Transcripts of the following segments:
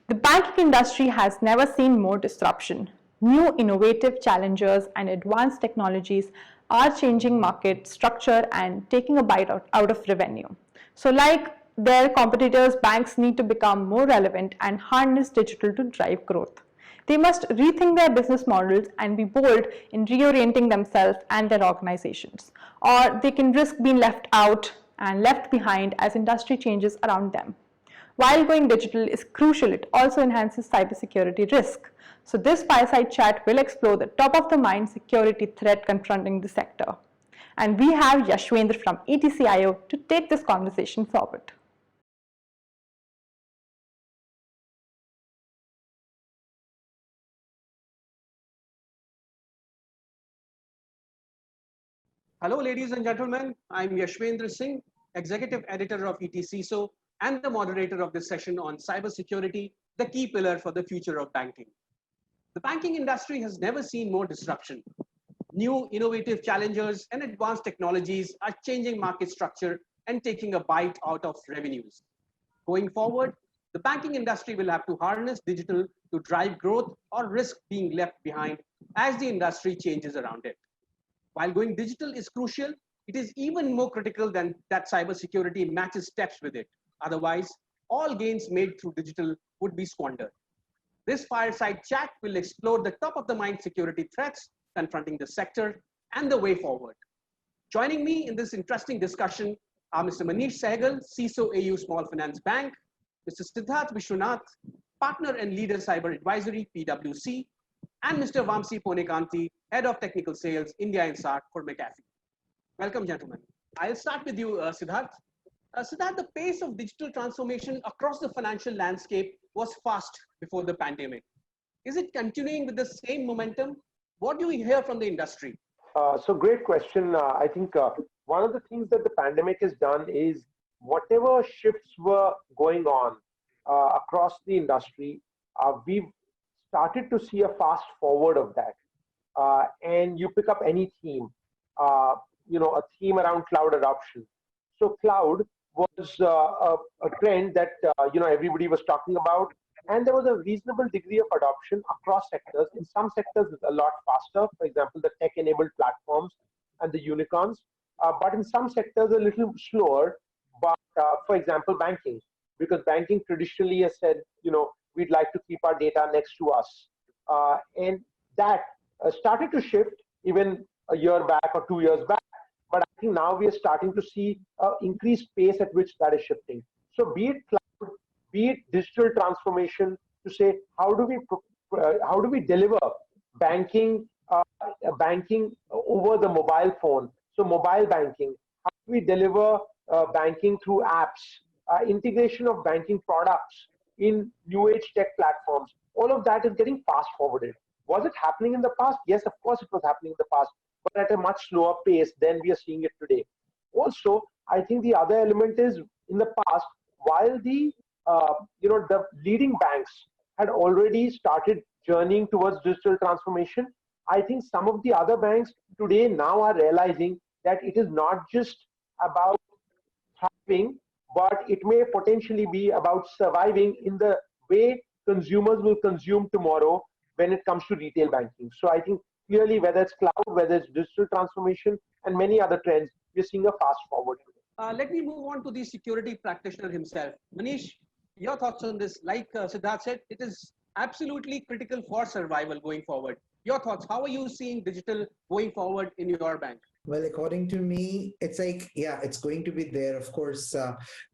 The banking industry has never seen more disruption. New innovative challenges and advanced technologies are changing market structure and taking a bite out of revenue. So like their competitors, banks need to become more relevant and harness digital to drive growth. They must rethink their business models and be bold in reorienting themselves and their organizations, or they can risk being left out and left behind as industry changes around them. While going digital is crucial, it also enhances cybersecurity risk. So this fireside chat will explore the top of the mind security threat confronting the sector. And we have Yashwendra from ETCIO to take this conversation forward. Hello, ladies and gentlemen. I'm Yashwendra Singh, Executive Editor of ETCIO and the moderator of this session on cybersecurity, the key pillar for the future of banking. The banking industry has never seen more disruption. New innovative challenges and advanced technologies are changing market structure and taking a bite out of revenues. Going forward, the banking industry will have to harness digital to drive growth or risk being left behind as the industry changes around it. While going digital is crucial, it is even more critical than that cybersecurity matches steps with it. Otherwise, all gains made through digital would be squandered. This fireside chat will explore the top of the mind security threats confronting the sector and the way forward. Joining me in this interesting discussion are Mr. Manish Sehgal, CISO AU Small Finance Bank, Mr. Siddharth Vishwanath, Partner and Leader Cyber Advisory, PwC, and Mr. Vamsi Ponekanti, Head of Technical Sales, India and SAARC for McAfee. Welcome, gentlemen. I'll start with you, Siddharth. Siddharth, the pace of digital transformation across the financial landscape was fast before the pandemic. Is it continuing with the same momentum? What do we hear from the industry? So great question. I think one of the things that the pandemic has done is whatever shifts were going on across the industry, we've started to see a fast forward of that. And you pick up any theme, a theme around cloud adoption. So cloud was a trend that everybody was talking about, and there was a reasonable degree of adoption across sectors. In some sectors, it's a lot faster. For example, the tech-enabled platforms and the unicorns. But in some sectors, a little slower. But for example, banking, because banking traditionally has said, we'd like to keep our data next to us, and that started to shift even a year back or 2 years back. But I think now we are starting to see increased pace at which that is shifting. So be it cloud, be it digital transformation, to say how do we deliver banking over the mobile phone? So mobile banking, how do we deliver banking through apps, integration of banking products in new age tech platforms? All of that is getting fast forwarded. Was it happening in the past? Yes, of course it was happening in the past, but at a much slower pace than we are seeing it today. Also, I think the other element is, in the past, while the leading banks had already started journeying towards digital transformation, I think some of the other banks today now are realizing that it is not just about thriving, but it may potentially be about surviving in the way consumers will consume tomorrow when it comes to retail banking. So I think clearly, whether it's cloud, whether it's digital transformation, and many other trends, we're seeing a fast forward. Let me move on to the security practitioner himself. Manish, your thoughts on this? Like Siddharth said, it is absolutely critical for survival going forward. Your thoughts, how are you seeing digital going forward in your bank? Well, according to me, it's like, yeah, it's going to be there. Of course,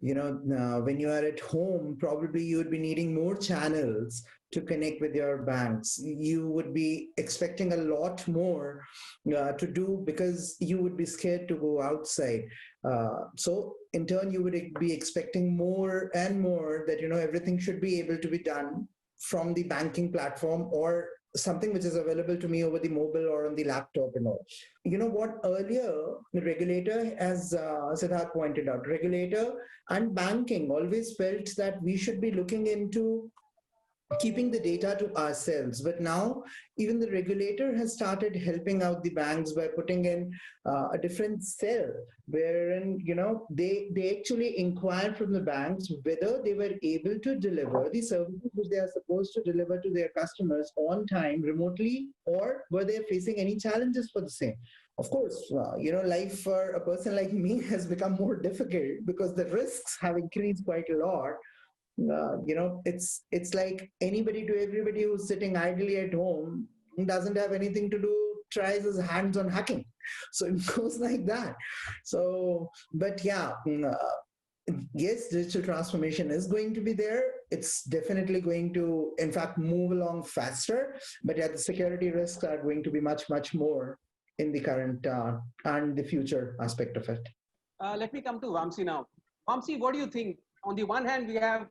when you are at home, probably you would be needing more channels to connect with your banks. You would be expecting a lot more to do because you would be scared to go outside. So in turn, you would be expecting more and more that, everything should be able to be done from the banking platform or something which is available to me over the mobile or on the laptop and all. You know what, earlier, the regulator, as Siddharth pointed out, regulator and banking always felt that we should be looking into keeping the data to ourselves. But now even the regulator has started helping out the banks by putting in a different cell wherein, they actually inquire from the banks whether they were able to deliver the services which they are supposed to deliver to their customers on time remotely, or were they facing any challenges for the same. Of course, life for a person like me has become more difficult because the risks have increased quite a lot. It's like anybody to everybody who's sitting idly at home, doesn't have anything to do, tries his hands on hacking. So it goes like that. So, but yeah, yes, digital transformation is going to be there. It's definitely going to, in fact, move along faster. But yeah, the security risks are going to be much, much more in the current and the future aspect of it. Let me come to Vamsi now. Vamsi, what do you think? On the one hand, we have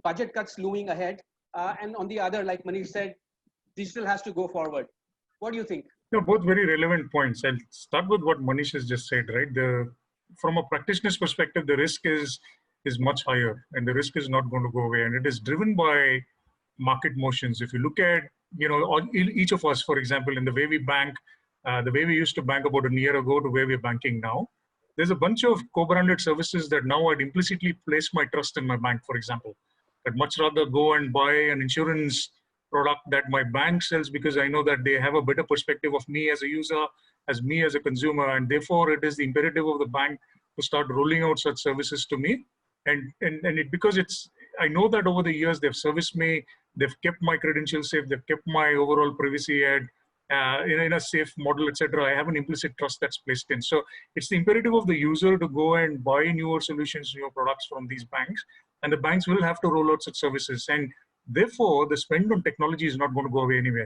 budget cuts looming ahead, and on the other, like Manish said, digital has to go forward. What do you think? Both very relevant points. I'll start with what Manish has just said, right? From a practitioner's perspective, the risk is much higher, and the risk is not going to go away, and it is driven by market motions. If you look at, each of us, for example, in the way we bank, the way we used to bank about a year ago to where we're banking now, there's a bunch of co-branded services that now I'd implicitly place my trust in my bank, for example. I'd much rather go and buy an insurance product that my bank sells because I know that they have a better perspective of me as a user, as me as a consumer, and therefore it is the imperative of the bank to start rolling out such services to me. Because I know that over the years they've serviced me, they've kept my credentials safe, they've kept my overall privacy in a safe model, etc. I have an implicit trust that's placed in. So it's the imperative of the user to go and buy newer solutions, newer products from these banks, and the banks will have to roll out such services. And therefore, the spend on technology is not going to go away anywhere.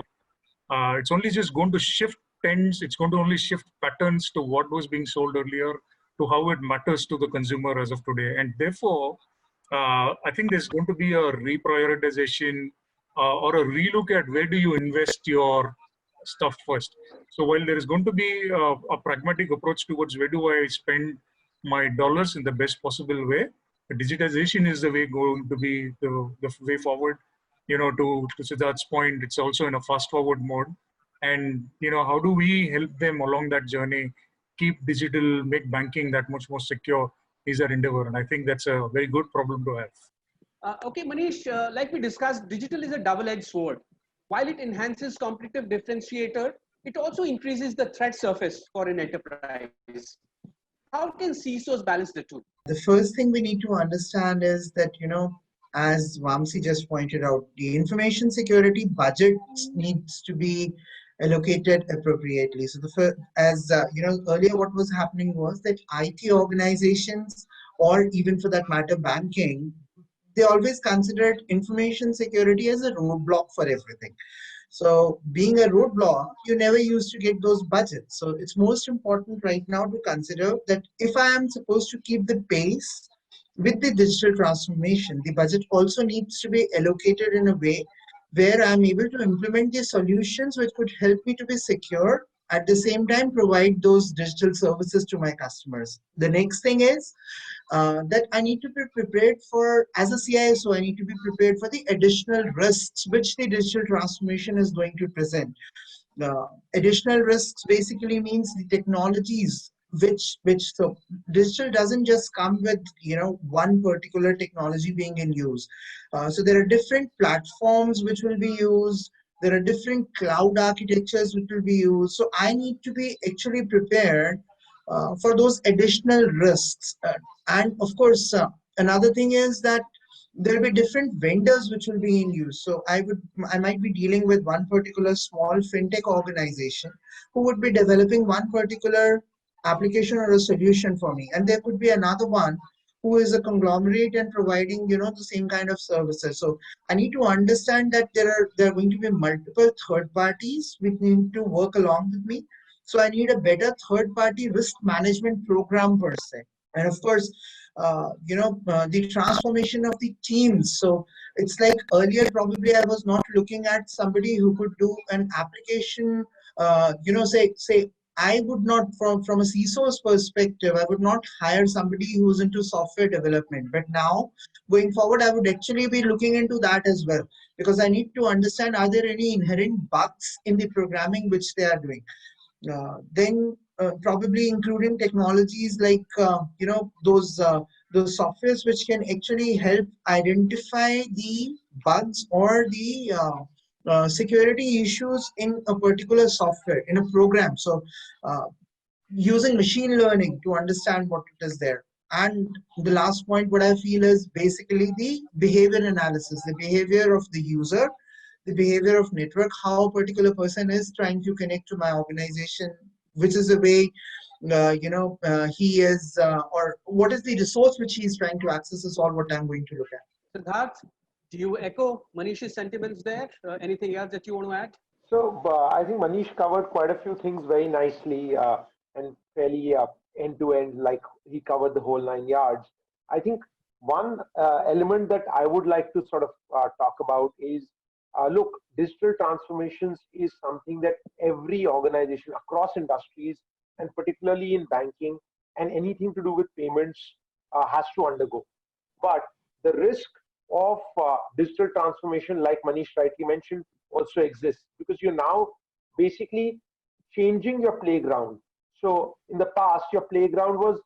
It's only just going to shift trends. It's going to only shift patterns to what was being sold earlier, to how it matters to the consumer as of today. And therefore, I think there's going to be a reprioritization or a relook at where do you invest your stuff first. So while there is going to be a pragmatic approach towards where do I spend my dollars in the best possible way, digitization is the way going to be the way forward. To Siddharth's point, it's also in a fast forward mode. And, how do we help them along that journey, keep digital, make banking that much more secure is our endeavor. And I think that's a very good problem to have. Okay, Manish, like we discussed, digital is a double-edged sword. While it enhances competitive differentiator, it also increases the threat surface for an enterprise. How can CISOs balance the two? The first thing we need to understand is that, as Vamsi just pointed out, the information security budget needs to be allocated appropriately. So earlier what was happening was that IT organizations, or even for that matter, banking, they always considered information security as a roadblock for everything. So being a roadblock, you never used to get those budgets. So it's most important right now to consider that if I am supposed to keep the pace with the digital transformation, the budget also needs to be allocated in a way where I'm able to implement the solutions which could help me to be secure, at the same time provide those digital services to my customers. The next thing is that I need to be prepared for, as a CISO, I need to be prepared for the additional risks which the digital transformation is going to present. Additional risks basically means the technologies so digital doesn't just come with one particular technology being in use. So there are different platforms which will be used. There are different cloud architectures which will be used. So I need to be actually prepared for those additional risks. And of course, another thing is that there will be different vendors which will be in use. So I might be dealing with one particular small fintech organization who would be developing one particular application or a solution for me. And there could be another one who is a conglomerate and providing, the same kind of services. So I need to understand that there are going to be multiple third parties which need to work along with me. So I need a better third-party risk management program per se. And of course, the transformation of the teams. So it's like earlier, probably I was not looking at somebody who could do an application, say I would not, from a CISO's perspective, I would not hire somebody who's into software development. But now, going forward, I would actually be looking into that as well, because I need to understand, are there any inherent bugs in the programming which they are doing? Then probably including technologies like those softwares which can actually help identify the bugs or the security issues in a particular software in a program. So uh, using machine learning to understand what it is there. And the last point, what I feel is basically the behavior analysis, the behavior of the user, the behavior of network, how a particular person is trying to connect to my organization, which is the way he is, or what is the resource which he is trying to access is all what I'm going to look at. Siddharth, do you echo Manish's sentiments there? Anything else that you want to add? So I think Manish covered quite a few things very nicely and fairly end to end, like he covered the whole 9 yards. I think one element that I would like to sort of talk about is, look, digital transformations is something that every organization across industries, and particularly in banking and anything to do with payments, has to undergo. But the risk of digital transformation, like Manish rightly mentioned, also exists, because you're now basically changing your playground. So in the past, your playground was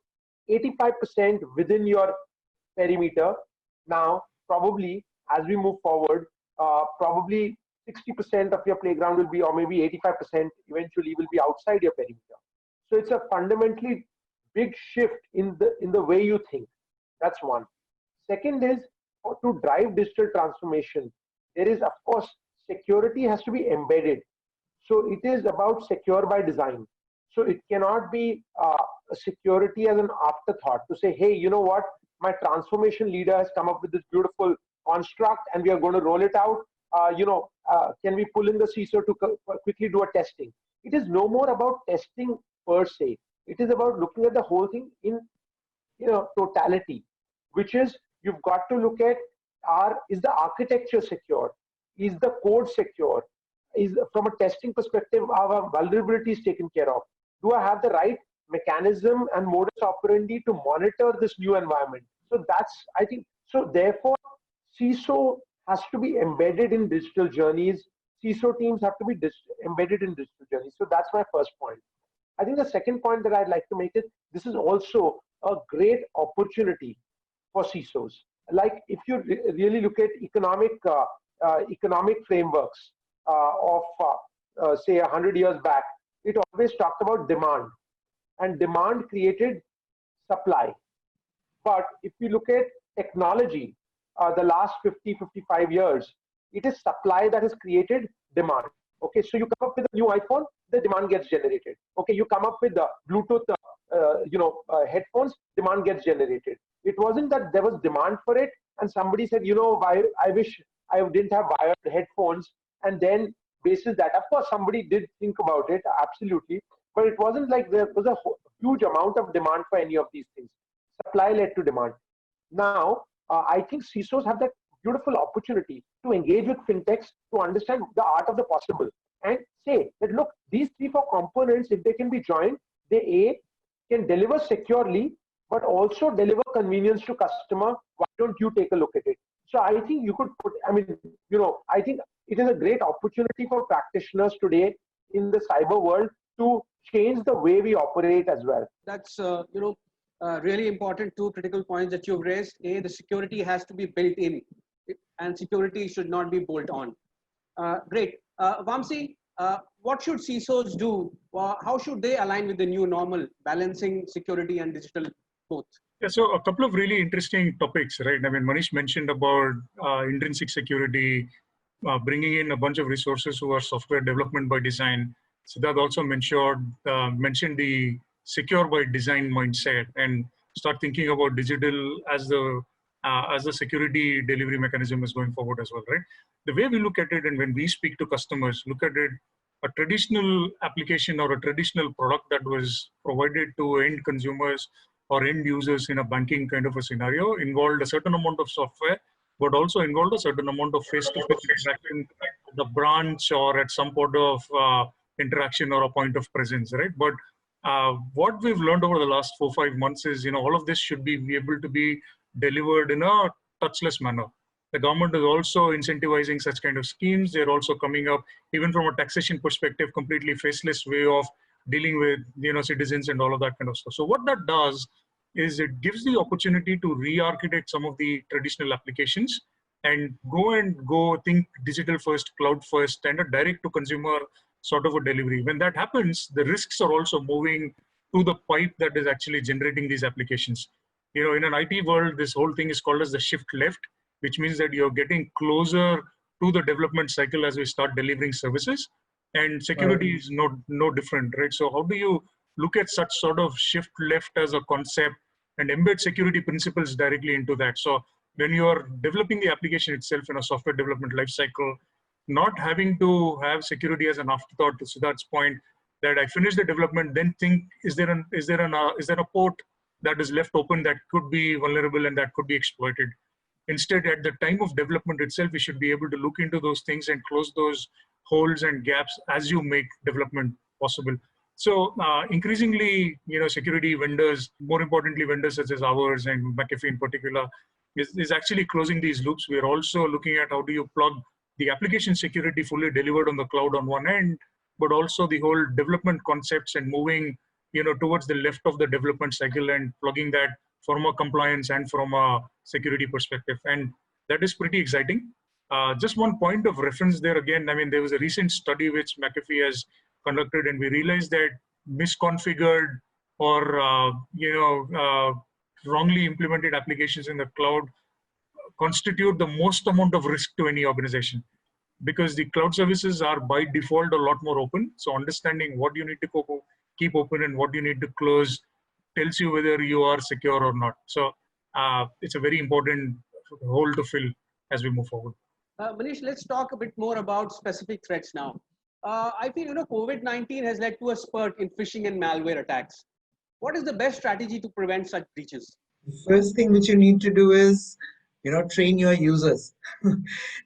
85% within your perimeter. Now, probably as we move forward, probably 60% of your playground will be, or maybe 85% eventually will be outside your perimeter. So it's a fundamentally big shift in the way you think. That's one. Second is, to drive digital transformation, there is, of course, security has to be embedded. So it is about secure by design. So it cannot be security as an afterthought to say, hey, you know what, my transformation leader has come up with this beautiful construct and we are going to roll it out. Can we pull in the CISO to quickly do a testing? It is no more about testing per se. It is about looking at the whole thing in totality, which is, you've got to look at, is the architecture secure? Is the code secure? Is, from a testing perspective, our vulnerabilities taken care of? Do I have the right mechanism and modus operandi to monitor this new environment? So that's, I think, so therefore, CISO has to be embedded in digital journeys. CISO teams have to be embedded in digital journeys. So that's my first point. I think the second point that I'd like to make is, this is also a great opportunity for CISOs. Like, if you really look at economic frameworks of say 100 years back, it always talked about demand, and demand created supply. But if you look at technology, the last 50-55 years, it is supply that has created demand. Okay, so you come up with a new iPhone, the demand gets generated. Okay, you come up with the Bluetooth headphones, demand gets generated. It wasn't that there was demand for it and somebody said, I wish I didn't have wired headphones, and then basis that, of course, somebody did think about it, absolutely, but it wasn't like there was a huge amount of demand for any of these things. Supply led to demand. Now, I think CISOs have that beautiful opportunity to engage with fintechs, to understand the art of the possible, and say that, look, these 3-4 components, if they can be joined, they can deliver securely, but also deliver convenience to customer. Why don't you take a look at it? So I think you could put, I think it is a great opportunity for practitioners today in the cyber world to change the way we operate as well. That's, really important 2 critical points that you've raised. The security has to be built in, and security should not be bolt on. Great. Vamsi, what should CISOs do? How should they align with the new normal, balancing security and digital both? Yeah, so a couple of really interesting topics, right? I mean, Manish mentioned about intrinsic security, bringing in a bunch of resources who are software development by design. Siddharth also mentioned the secure by design mindset, and start thinking about digital as the security delivery mechanism is going forward as well, right? The way we look at it, and when we speak to customers, look at it, a traditional application or a traditional product that was provided to end consumers or end users in a banking kind of a scenario involved a certain amount of software, but also involved a certain amount of face-to-face interaction at the branch or at some point of interaction or a point of presence, right? But what we've learned over the last 4-5 months is, all of this should be able to be delivered in a touchless manner. The government is also incentivizing such kind of schemes. They're also coming up, even from a taxation perspective, completely faceless way of dealing with citizens and all of that kind of stuff. So what that does is it gives the opportunity to re-architect some of the traditional applications and go think digital first, cloud first, and a direct to consumer sort of a delivery. When that happens, the risks are also moving to the pipe that is actually generating these applications. In an IT world, this whole thing is called as the shift left, which means that you're getting closer to the development cycle as we start delivering services. And security is no different, right? So how do you look at such sort of shift left as a concept and embed security principles directly into that? So when you are developing the application itself in a software development lifecycle, not having to have security as an afterthought, to Siddharth's point, that I finish the development, then think, is there a port that is left open that could be vulnerable and that could be exploited? Instead, at the time of development itself, we should be able to look into those things and close those holes and gaps as you make development possible. So increasingly, security vendors, more importantly, vendors such as ours and McAfee in particular, is actually closing these loops. We're also looking at how do you plug the application security fully delivered on the cloud on one end, but also the whole development concepts and moving, towards the left of the development cycle and plugging that from a compliance and from a security perspective. And that is pretty exciting. Just one point of reference there again, there was a recent study which McAfee has conducted, and we realized that misconfigured or, wrongly implemented applications in the cloud constitute the most amount of risk to any organization, because the cloud services are by default a lot more open. So understanding what you need to keep open and what you need to close tells you whether you are secure or not. So it's a very important hole to fill as we move forward. Manish, let's talk a bit more about specific threats now. I feel COVID-19 has led to a spurt in phishing and malware attacks. What is the best strategy to prevent such breaches? The first thing which you need to do is, train your users.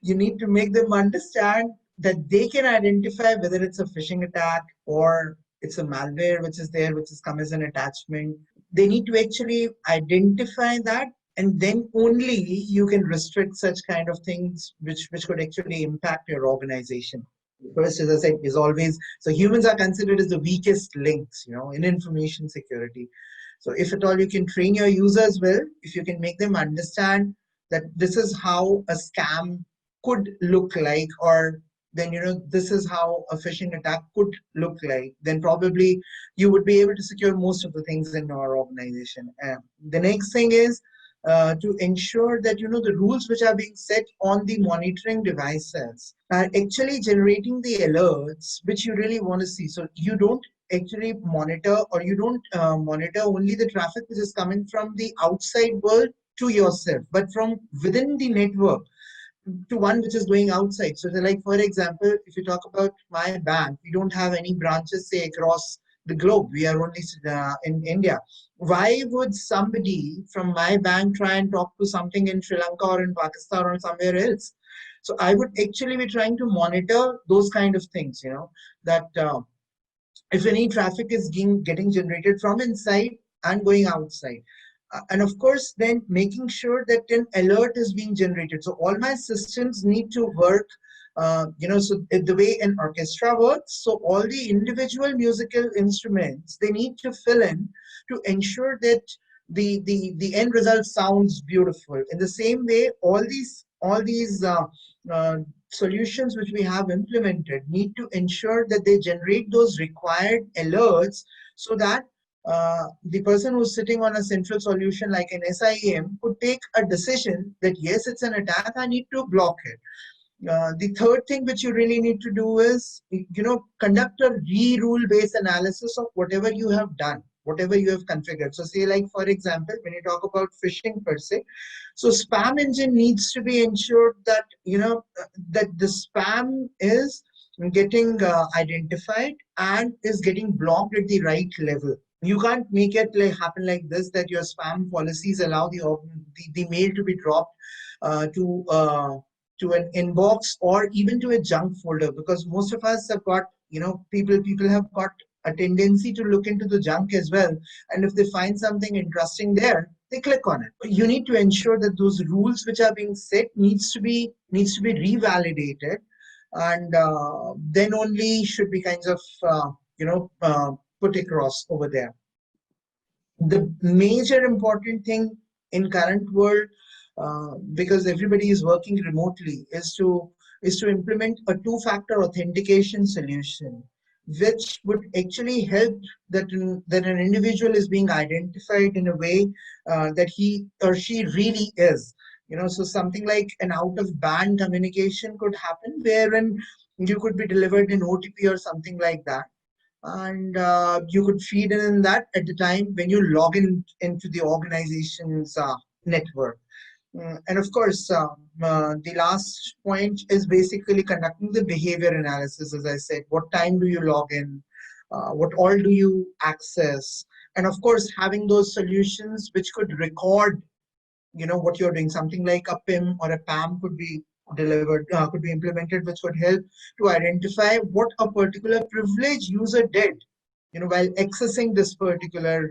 You need to make them understand that they can identify whether it's a phishing attack or it's a malware which is there, which has come as an attachment. They need to actually identify that, and then only you can restrict such kind of things which could actually impact your organization. First, as I said, is always, so humans are considered as the weakest links, in information security. So if at all you can train your users well, if you can make them understand that this is how a scam could look like, or then, this is how a phishing attack could look like, then probably you would be able to secure most of the things in your organization. The next thing is to ensure that, the rules which are being set on the monitoring devices are actually generating the alerts which you really want to see. So you don't actually monitor, or you don't monitor only the traffic which is coming from the outside world to yourself, but from within the network to one which is going outside. So like, for example, if you talk about my bank, we don't have any branches, say, across the globe. We are only in India. Why would somebody from my bank try and talk to something in Sri Lanka or in Pakistan or somewhere else? So I would actually be trying to monitor those kind of things, that if any traffic is getting generated from inside and going outside. And of course, then making sure that an alert is being generated. So all my systems need to work, so the way an orchestra works. So all the individual musical instruments, they need to fill in to ensure that the end result sounds beautiful. In the same way, all these solutions which we have implemented need to ensure that they generate those required alerts, so that the person who's sitting on a central solution like an SIEM could take a decision that yes, it's an attack, I need to block it. The third thing which you really need to do is, conduct a rule based analysis of whatever you have done, whatever you have configured. So say, like, for example, when you talk about phishing per se, so spam engine needs to be ensured that, that the spam is getting identified and is getting blocked at the right level. You can't make it happen like this, that your spam policies allow the mail to be dropped to an inbox or even to a junk folder, because most of us have got people have got a tendency to look into the junk as well, and if they find something interesting there, they click on it. You need to ensure that those rules which are being set needs to be revalidated, and then only should be kinds of put across over there. The major important thing in current world, because everybody is working remotely, is to implement a two-factor authentication solution, which would actually help that an individual is being identified in a way that he or she really is. So something like an out-of-band communication could happen, wherein you could be delivered an OTP or something like that, and you could feed in that at the time when you log in into the organization's network. And of course, the last point is basically conducting the behavior analysis. As I said, what time do you log in? What all do you access? And of course, having those solutions which could record what you're doing. Something like a PIM or a PAM could be delivered, could be implemented, which would help to identify what a particular privileged user did while accessing this particular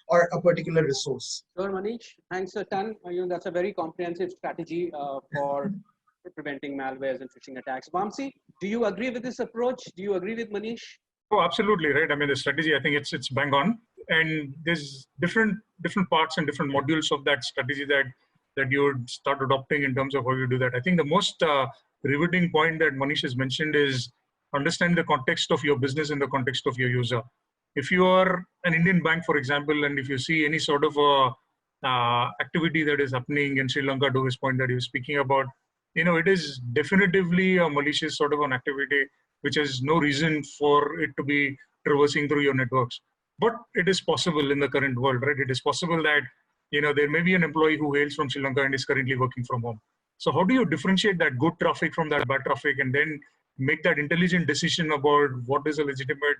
or a particular resource. Sure, Manish. Thanks a ton. That's a very comprehensive strategy for preventing malwares and phishing attacks. Vamsi, do you agree with this approach? Do you agree with Manish? Oh, absolutely, right. I mean, the strategy, I think it's bang on, and there's different parts and different modules of that strategy that you would start adopting in terms of how you do that. I think the most riveting point that Manish has mentioned is understand the context of your business and the context of your user. If you are an Indian bank, for example, and if you see any sort of activity that is happening in Sri Lanka, to his point that he was speaking about, it is definitively a malicious sort of an activity which has no reason for it to be traversing through your networks. But it is possible in the current world, right? It is possible that, there may be an employee who hails from Sri Lanka and is currently working from home. So how do you differentiate that good traffic from that bad traffic and then make that intelligent decision about what is a legitimate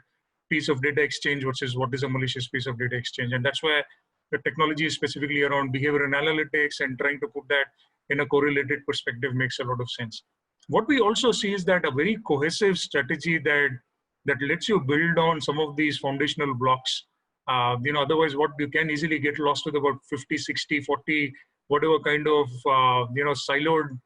piece of data exchange versus what is a malicious piece of data exchange? And that's why the technology is specifically around behavioral analytics and trying to put that in a correlated perspective makes a lot of sense. What we also see is that a very cohesive strategy that lets you build on some of these foundational blocks. Otherwise what you can easily get lost with about 50, 60, 40, whatever kind of, siloed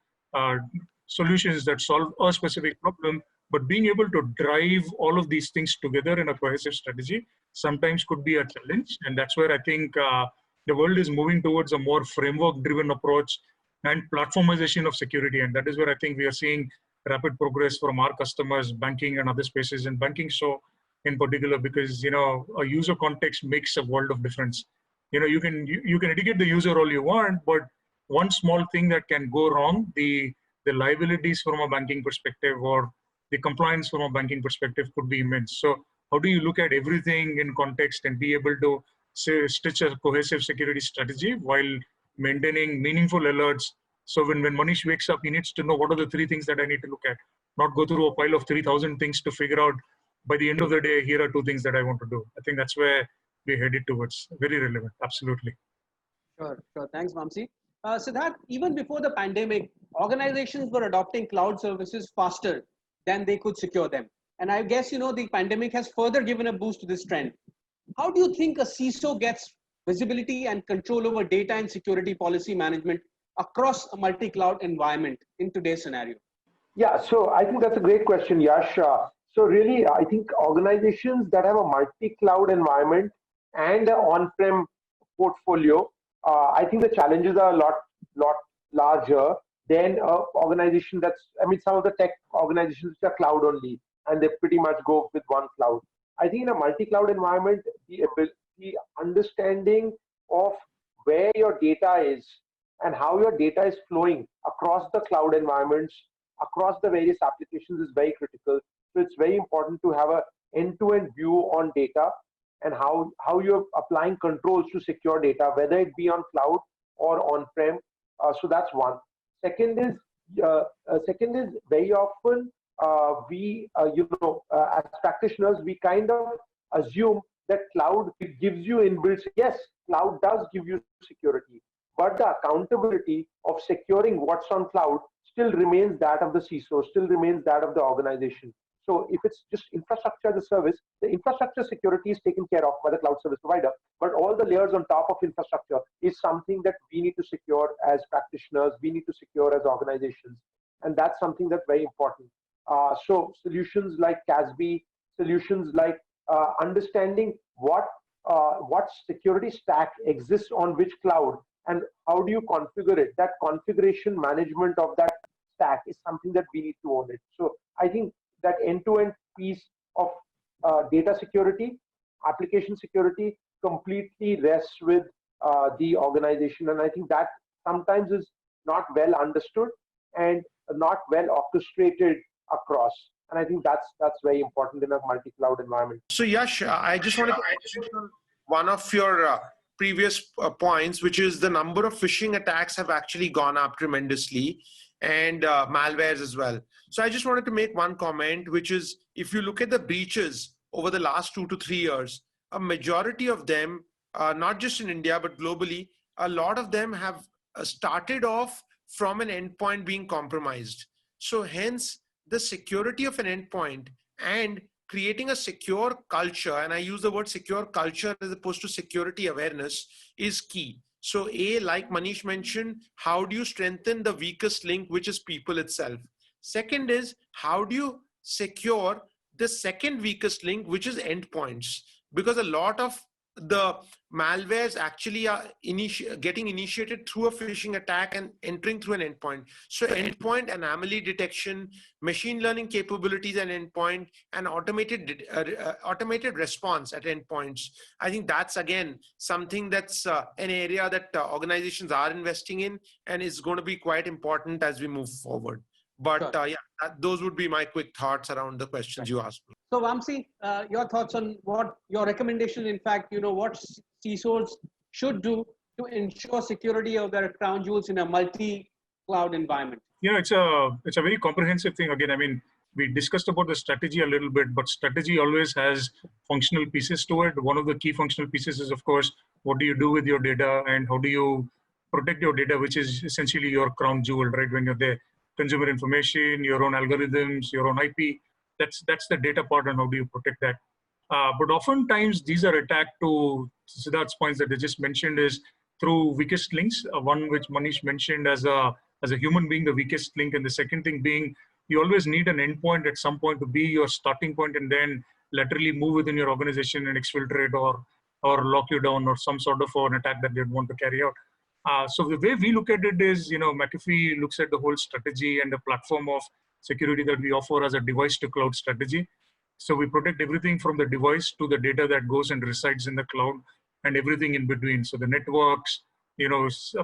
solutions that solve a specific problem, but being able to drive all of these things together in a cohesive strategy sometimes could be a challenge. And that's where I think the world is moving towards a more framework-driven approach and platformization of security. And that is where I think we are seeing rapid progress from our customers, banking and other spaces, and banking so in particular, because, a user context makes a world of difference. You can educate the user all you want, but one small thing that can go wrong, the liabilities from a banking perspective or the compliance from a banking perspective could be immense. So how do you look at everything in context and be able to stitch a cohesive security strategy while maintaining meaningful alerts? So when Manish wakes up, he needs to know what are the 3 things that I need to look at, not go through a pile of 3,000 things to figure out by the end of the day, here are 2 things that I want to do. I think that's where we're headed towards. Very relevant, absolutely. Sure. Thanks, Vamsi. Siddharth, even before the pandemic, organizations were adopting cloud services faster than they could secure them. And I guess, the pandemic has further given a boost to this trend. How do you think a CISO gets visibility and control over data and security policy management across a multi-cloud environment in today's scenario? Yeah, so I think that's a great question, Yash. So really, I think organizations that have a multi-cloud environment and an on-prem portfolio, I think the challenges are a lot larger than an organization some of the tech organizations which are cloud only, and they pretty much go with one cloud. I think in a multi-cloud environment, the understanding of where your data is and how your data is flowing across the cloud environments, across the various applications is very critical. So it's very important to have an end-to-end view on data and how you're applying controls to secure data, whether it be on cloud or on-prem. So that's one. Second is very often as practitioners, we kind of assume that cloud gives you inbuilt. Yes, cloud does give you security, but the accountability of securing what's on cloud still remains that of the CISO, still remains that of the organization. So if it's just infrastructure as a service, the infrastructure security is taken care of by the cloud service provider, but all the layers on top of infrastructure is something that we need to secure as practitioners, we need to secure as organizations, and that's something that's very important. So solutions like CASB, solutions like understanding what security stack exists on which cloud and how do you configure it. That configuration management of that stack is something that we need to own it. So I think that end-to-end piece of data security, application security completely rests with the organization, and I think that sometimes is not well understood and not well orchestrated across. And I think that's very important in a multi-cloud environment. So Yash, I just wanted to one of your previous points, which is the number of phishing attacks have actually gone up tremendously, and malwares as well. So I just wanted to make one comment, which is if you look at the breaches over the last 2 to 3 years, a majority of them, not just in India, but globally, a lot of them have started off from an endpoint being compromised. So hence, the security of an endpoint and creating a secure culture, and I use the word secure culture as opposed to security awareness, is key. So like Manish mentioned, how do you strengthen the weakest link, which is people itself? Second is, how do you secure the second weakest link, which is endpoints? Because a lot of the malwares actually are getting initiated through a phishing attack and entering through an endpoint. So endpoint anomaly detection, machine learning capabilities and endpoint, and automated response at endpoints. I think that's again something that's an area that organizations are investing in and is going to be quite important as we move forward. But yeah, those would be my quick thoughts around the questions you asked me. So Vamsi, your thoughts on what your recommendation, in fact, what CISOs should do to ensure security of their crown jewels in a multi-cloud environment? Yeah, it's a very comprehensive thing. Again, I mean, we discussed about the strategy a little bit, but strategy always has functional pieces to it. One of the key functional pieces is, of course, what do you do with your data and how do you protect your data, which is essentially your crown jewel, right? When you're there. Consumer information, your own algorithms, your own IP. That's the data part, and how do you protect that? But oftentimes these are attacked to Siddharth's points that they just mentioned is through weakest links. One which Manish mentioned as a human being, the weakest link, and the second thing being you always need an endpoint at some point to be your starting point, and then laterally move within your organization and exfiltrate or lock you down or some sort of an attack that they'd want to carry out. So the way we look at it is, McAfee looks at the whole strategy and the platform of security that we offer as a device to cloud strategy. So we protect everything from the device to the data that goes and resides in the cloud and everything in between. So the networks,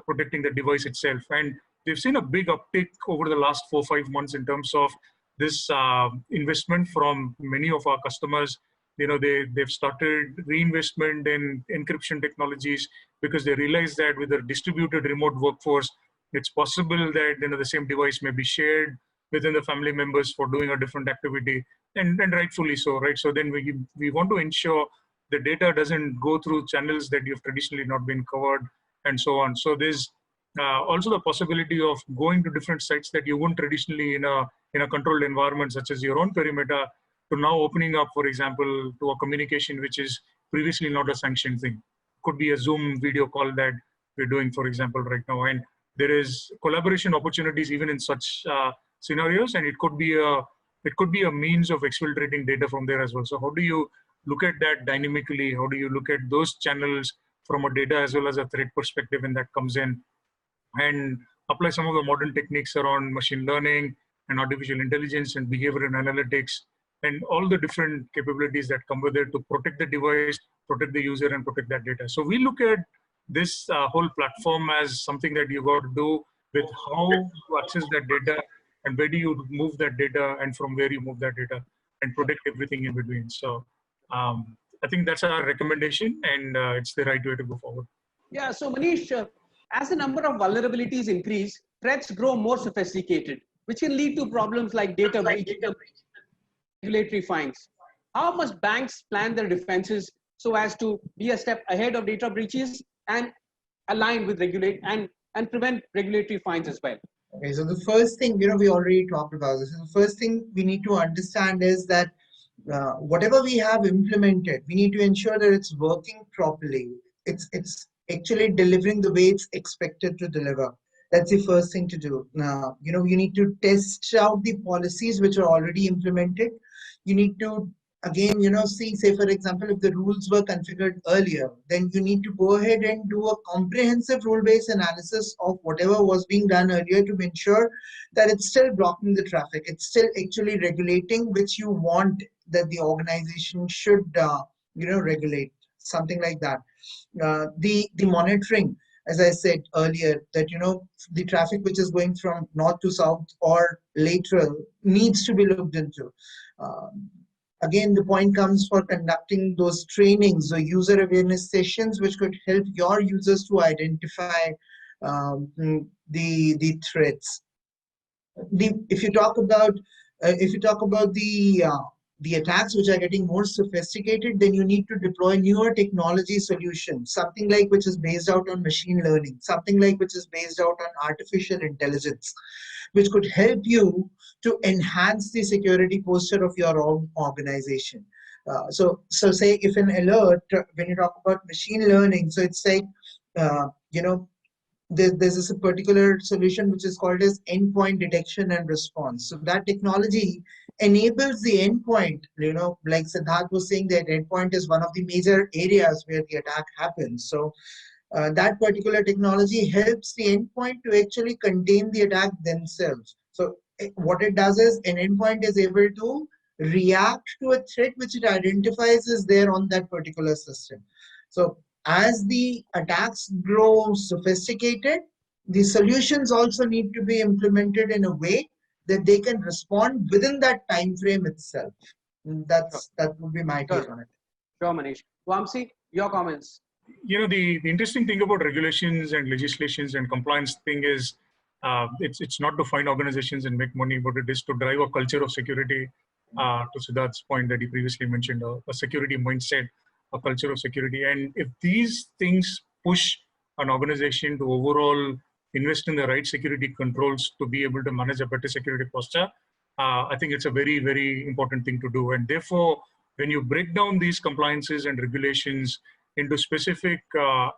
protecting the device itself. And we've seen a big uptick over the last 4 or 5 months in terms of this investment from many of our customers. They've started reinvestment in encryption technologies because they realize that with a distributed remote workforce, it's possible that the same device may be shared within the family members for doing a different activity, and rightfully so, right? So then we want to ensure the data doesn't go through channels that you've traditionally not been covered, and so on. So there's also the possibility of going to different sites that you wouldn't traditionally in a controlled environment, such as your own perimeter, to now opening up, for example, to a communication which is previously not a sanctioned thing. Could be a Zoom video call that we're doing, for example, right now. And there is collaboration opportunities even in such scenarios, and it could be a means of exfiltrating data from there as well. So how do you look at that dynamically? How do you look at those channels from a data as well as a threat perspective when that comes in, and apply some of the modern techniques around machine learning and artificial intelligence and behavioral analytics and all the different capabilities that come with it to protect the device, protect the user, and protect that data. So we look at this whole platform as something that you got to do with how to access that data and where do you move that data and from where you move that data and protect everything in between. So I think that's our recommendation, and it's the right way to go forward. Yeah, so Manish, as the number of vulnerabilities increase, threats grow more sophisticated, which can lead to problems like data breach, regulatory fines. How must banks plan their defenses so as to be a step ahead of data breaches and align with regulate and prevent regulatory fines as well? Okay, so the first thing, we already talked about this. The first thing we need to understand is that whatever we have implemented, we need to ensure that it's working properly. It's actually delivering the way it's expected to deliver. That's the first thing to do. Now, you need to test out the policies which are already implemented. You need to again, see, say for example, if the rules were configured earlier, then you need to go ahead and do a comprehensive rule-based analysis of whatever was being done earlier to ensure that it's still blocking the traffic. It's still actually regulating which you want that the organization should, regulate, something like that. The monitoring, as I said earlier, that the traffic which is going from north to south or lateral needs to be looked into. Again, the point comes for conducting those trainings or user awareness sessions, which could help your users to identify the threats. If you talk about the attacks which are getting more sophisticated, then you need to deploy newer technology solutions, something like which is based out on machine learning, something like which is based out on artificial intelligence, which could help you to enhance the security posture of your own organization. So say if an alert, when you talk about machine learning, so it's like, there's this particular solution which is called as endpoint detection and response. So that technology enables the endpoint, like Siddharth was saying, that endpoint is one of the major areas where the attack happens. So that particular technology helps the endpoint to actually contain the attack themselves. So what it does is an endpoint is able to react to a threat which it identifies is there on that particular system. So as the attacks grow sophisticated, the solutions also need to be implemented in a way that they can respond within that time frame itself. That would be my take on it. Sure, Manish. Vamsi, your comments. The interesting thing about regulations and legislations and compliance thing is it's not to find organizations and make money, but it is to drive a culture of security. To Siddharth's point that he previously mentioned, a security mindset, a culture of security. And if these things push an organization to overall invest in the right security controls to be able to manage a better security posture, I think it's a very, very important thing to do. And therefore, when you break down these compliances and regulations into specific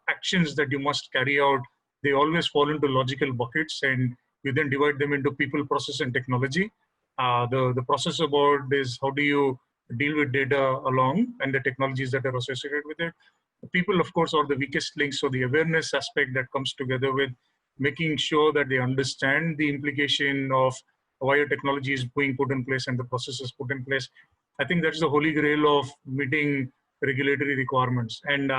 actions that you must carry out, they always fall into logical buckets, and you then divide them into people, process, and technology. The process about is how do you deal with data along and the technologies that are associated with it. The people, of course, are the weakest links. So the awareness aspect that comes together with making sure that they understand the implication of why a technology is being put in place and the process is put in place. I think that's the holy grail of meeting regulatory requirements. And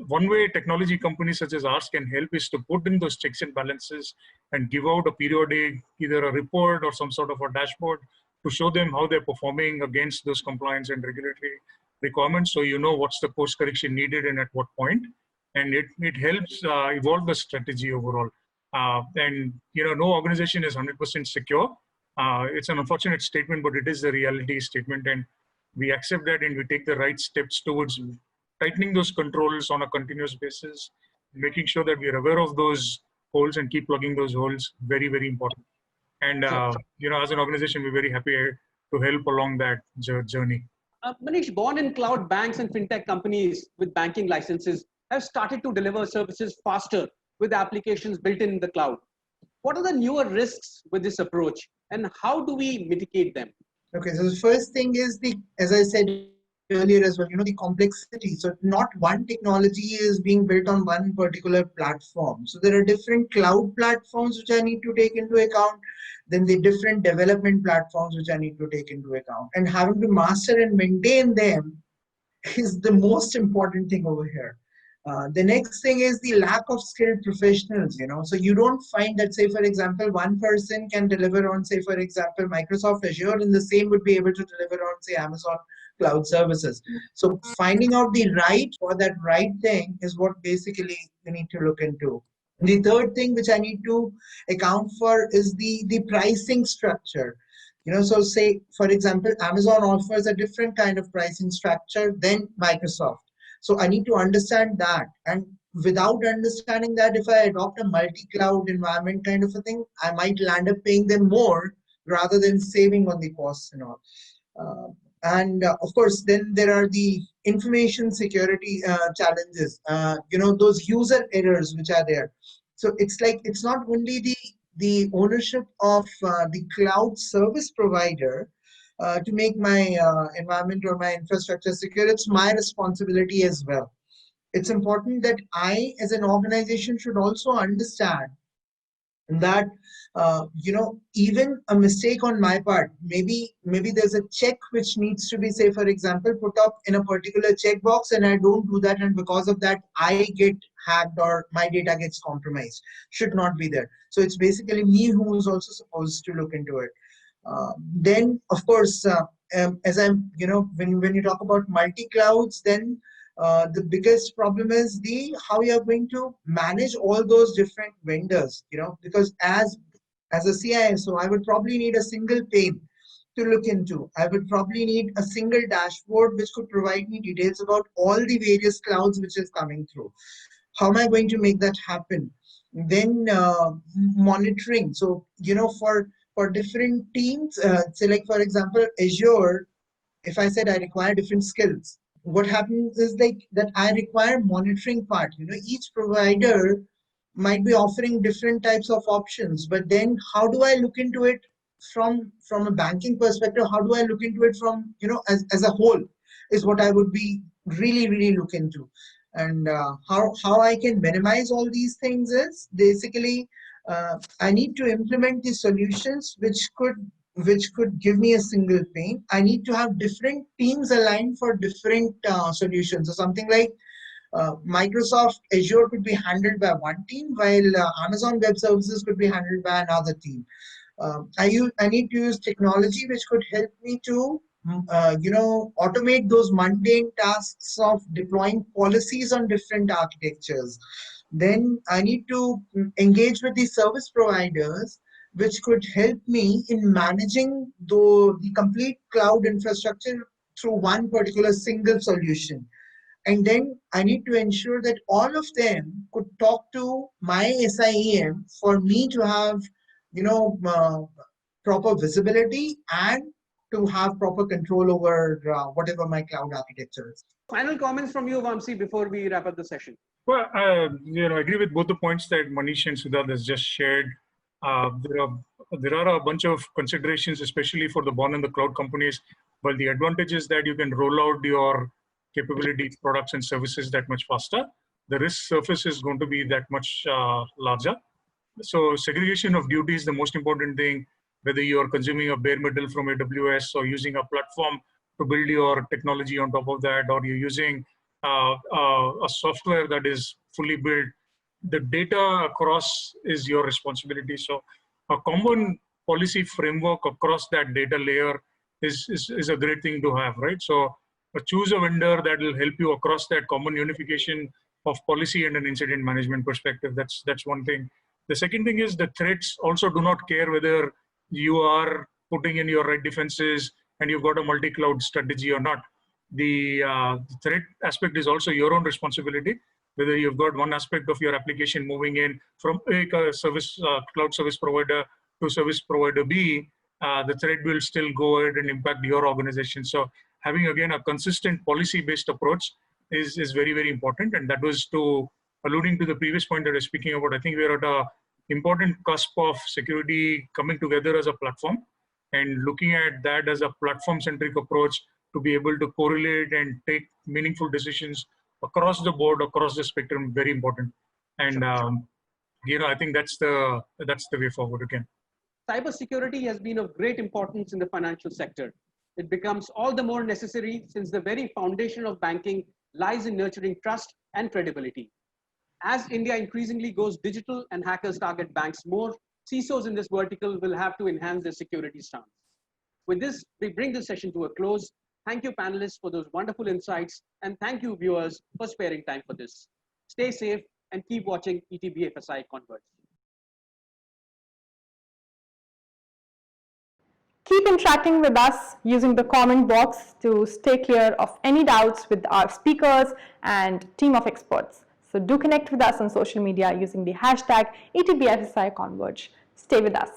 one way technology companies such as ours can help is to put in those checks and balances and give out a periodic, either a report or some sort of a dashboard to show them how they're performing against those compliance and regulatory requirements. So you know what's the course correction needed and at what point. And it helps evolve the strategy overall. And no organization is 100% secure. It's an unfortunate statement, but it is the reality statement. And we accept that and we take the right steps towards tightening those controls on a continuous basis, making sure that we are aware of those holes and keep plugging those holes. Very, very important. And as an organization, we're very happy to help along that journey. Manish, born in cloud, banks and fintech companies with banking licenses have started to deliver services faster with applications built in the cloud. What are the newer risks with this approach, and how do we mitigate them? Okay, so the first thing is as I said earlier as well, the complexity. So not one technology is being built on one particular platform. So there are different cloud platforms which I need to take into account, then the different development platforms which I need to take into account. And having to master and maintain them is the most important thing over here. The next thing is the lack of skilled professionals, so you don't find that, say, for example, one person can deliver on, say, for example, Microsoft Azure, and the same would be able to deliver on, say, Amazon Cloud Services. So finding out the right or that right thing is what basically you need to look into. The third thing which I need to account for is the pricing structure. So say, for example, Amazon offers a different kind of pricing structure than Microsoft. So I need to understand that. And without understanding that if I adopt a multi-cloud environment kind of a thing, I might land up paying them more rather than saving on the costs and all. And of course, then there are the information security challenges, those user errors which are there. So it's like, it's not only the ownership of the cloud service provider to make my environment or my infrastructure secure, it's my responsibility as well. It's important that I, as an organization, should also understand that even a mistake on my part, maybe there's a check which needs to be, say for example, put up in a particular checkbox, and I don't do that, and because of that I get hacked or my data gets compromised. Should not be there. So it's basically me who is also supposed to look into it. Then of course, as I'm when you talk about multi clouds, then the biggest problem is how you are going to manage all those different vendors, because as a CISO, I would probably need a single pane to look into. I would probably need a single dashboard which could provide me details about all the various clouds which is coming through. How am I going to make that happen? Then monitoring. So, for different teams, say like for example, Azure, if I said I require different skills, what happens is like that I require monitoring part. Each provider might be offering different types of options, but then how do I look into it from a banking perspective? How do I look into it from, as a whole, is what I would be really look into. And how I can minimize all these things is basically I need to implement the solutions which could give me a single pane. I need to have different teams aligned for different solutions. So something like Microsoft Azure could be handled by one team, while Amazon Web Services could be handled by another team. I need to use technology which could help me to automate those mundane tasks of deploying policies on different architectures. Then I need to engage with the service providers which could help me in managing the complete cloud infrastructure through one particular single solution. And then I need to ensure that all of them could talk to my SIEM for me to have, proper visibility and to have proper control over whatever my cloud architecture is. Final comments from you, Vamsi, before we wrap up the session. Well, I agree with both the points that Manish and Siddharth has just shared. There are a bunch of considerations, especially for the born in the cloud companies. Well, the advantage is that you can roll out your capability products and services that much faster. The risk surface is going to be that much larger. So segregation of duties, the most important thing, whether you are consuming a bare metal from AWS or using a platform to build your technology on top of that, or you're using a software that is fully built, the data across is your responsibility. So a common policy framework across that data layer is a great thing to have, right? So choose a vendor that will help you across that common unification of policy and an incident management perspective. That's one thing. The second thing is the threats also do not care whether you are putting in your right defenses and you've got a multi-cloud strategy or not. The threat aspect is also your own responsibility, whether you've got one aspect of your application moving in from a cloud service provider to service provider B, the threat will still go ahead and impact your organization. So having, again, a consistent policy-based approach is very important. And that was to alluding to the previous point that I was speaking about. I think we're at a important cusp of security coming together as a platform, and looking at that as a platform-centric approach to be able to correlate and take meaningful decisions across the board, across the spectrum, very important. And I think that's the way forward again. Cybersecurity has been of great importance in the financial sector. It becomes all the more necessary since the very foundation of banking lies in nurturing trust and credibility. As India increasingly goes digital and hackers target banks more, CISOs in this vertical will have to enhance their security stance. With this, we bring this session to a close. Thank you, panelists, for those wonderful insights, and thank you, viewers, for sparing time for this. Stay safe and keep watching ETBFSI Converge. Keep interacting with us using the comment box to stay clear of any doubts with our speakers and team of experts. So So do connect with us on social media using the hashtag ETBFSI Converge. Stay with us.